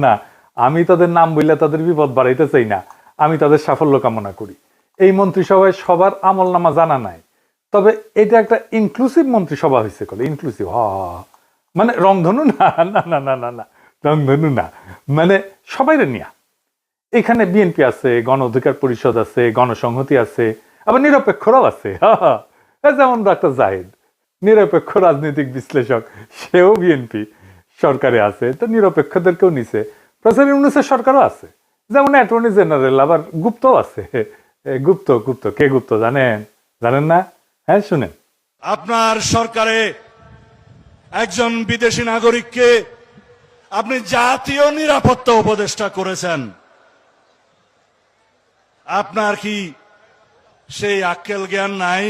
না, আমি তাদের নাম বললে তাদের বিপদ বাড়াইতে চাই না, আমি তাদের সাফল্য কামনা করি। এই মন্ত্রিসভায় সবার আমল নামা জানা নাই, তবে এটা একটা ইনক্লুসিভ মন্ত্রিসভা হয়েছে। ইনক্লুসিভ মানে রংধনু না, না না না না না রংধনু না, মানে সবাই নিয়া। এখানে বিএনপি আছে, গণ অধিকার পরিষদ আছে, গণসংহতি আছে, আবার নিরপেক্ষরাও আছে। যেমন ডক্টর জাহিদ নিরপেক্ষ রাজনৈতিক বিশ্লেষক, সেও বিএনপি সরকারে আছে, তো নিরপেক্ষদেরকেও নিছে। প্রফেসর ইউনূসের সরকারও আছে, যেমন অ্যাটর্নি জেনারেল, আবার গুপ্তও আছে। গুপ্ত গুপ্ত কে গুপ্ত জানেন? জানেন না? হ্যাঁ শুনেন। আপনার সরকারে একজন বিদেশি নাগরিককে আপনি জাতীয় নিরাপত্তা উপদেষ্টা করেছেন। আপনার কি সেই আক্কেল জ্ঞান নাই?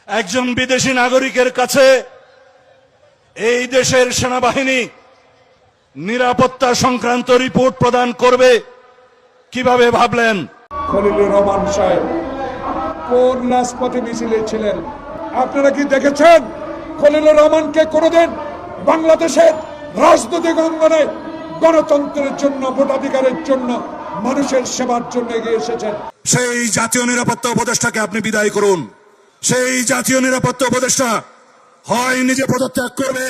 একজন বিদেশি নাগরিকের কাছে এই দেশের সেনাবাহিনী নিরাপত্তা সংক্রান্ত রিপোর্ট প্রদান করবে কিভাবে ভাবলেন? খলিলুর রহমান সাহেব কোন রাজপথে মিছিলে ছিলেন? আপনারা কি দেখেছেন খলিলুর রহমানকে কোনোদিন বাংলাদেশের রাজনৈতিক অঙ্গনে গণতন্ত্রের জন্য, ভোটাধিকারের জন্য, মানুষের সেবার জন্য এগিয়ে এসেছেন? সেই জাতীয় নিরাপত্তা উপদেষ্টাকে আপনি বিদায় করুন। সেই জাতীয় নিরাপত্তা উপদেষ্টা হয় নিজে পদত্যাগ করবে,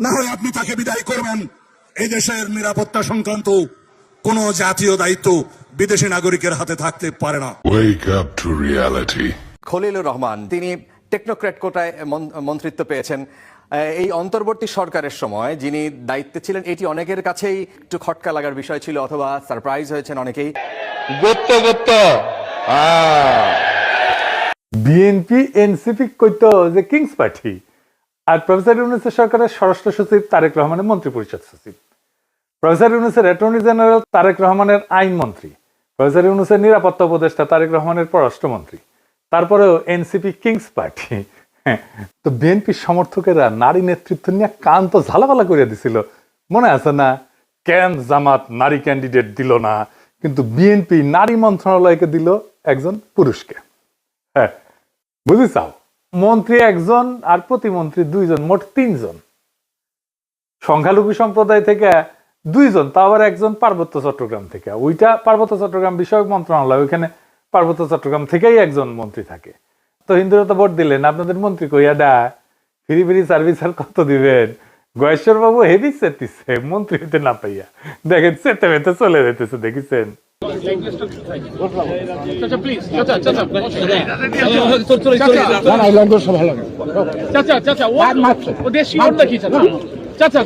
না হয় আপনি তাকে বিদায় করবেন। এই দেশের নিরাপত্তা সংক্রান্ত কোন জাতীয় দায়িত্ব বিদেশি নাগরিকের হাতে থাকতে পারে না। Wake up to reality. Khalilur Rahman তিনি টেকনোক্র্যাট কোটায় মন্ত্রিত্ব পেয়েছেন। এই অন্তর্বর্তী সরকারের সময় যিনি দায়িত্বে ছিলেন, এটি অনেকের কাছেই একটু খটকা লাগার বিষয় ছিল, অথবা সারপ্রাইজ হয়েছেন অনেকেই। বিএনপি এনসিপি কইতো যে কিংস পার্টি, আর প্রফেসর ইউনূসের সরকারের স্বরাষ্ট্র সচিব তারেক রহমানের মন্ত্রী পরিষদ সচিব, প্রফেসর ইউনূসের অ্যাটর্নি জেনারেল তারেক রহমানের আইন মন্ত্রী, প্রফেসর ইউনূসের নিরাপত্তা উপদেষ্টা তারেক রহমানের পররাষ্ট্রমন্ত্রী, তারপরেও এনসিপি কিংস পার্টি। তো বিএনপির সমর্থকেরা নারী নেতৃত্ব নিয়ে কান তো ঝালাপালা করে দিছিল, মনে আছে না? কেন জামাত নারী ক্যান্ডিডেট দিল না, কিন্তু বিএনপি নারী মন্ত্রণালয়কে দিল একজন পুরুষকে। হ্যাঁ, বুঝিছাও, মন্ত্রী একজন আর প্রতিমন্ত্রী দুইজন, মোট 3 জন। সংখ্যালঘু সম্প্রদায় থেকে 2 জন, তা আবার একজন পার্বত্য চট্টগ্রাম থেকে। ওইটা পার্বত্য চট্টগ্রাম বিষয়ক মন্ত্রণালয়, ওইখানে পার্বত্য চট্টগ্রাম থেকেই একজন মন্ত্রী থাকে। তো হিন্দুরা তো ভোট দিলেন, আপনাদের মন্ত্রী কইয়া ডা ফ্রি ফ্রি সার্ভিস আর কত দিবেন? গয়েশ্বর বাবু হেভি চেতিছে মন্ত্রী হইতে না পাইয়া, দেখেন চেতে মেতে চলে যেতেছে, দেখেছেন? চাচা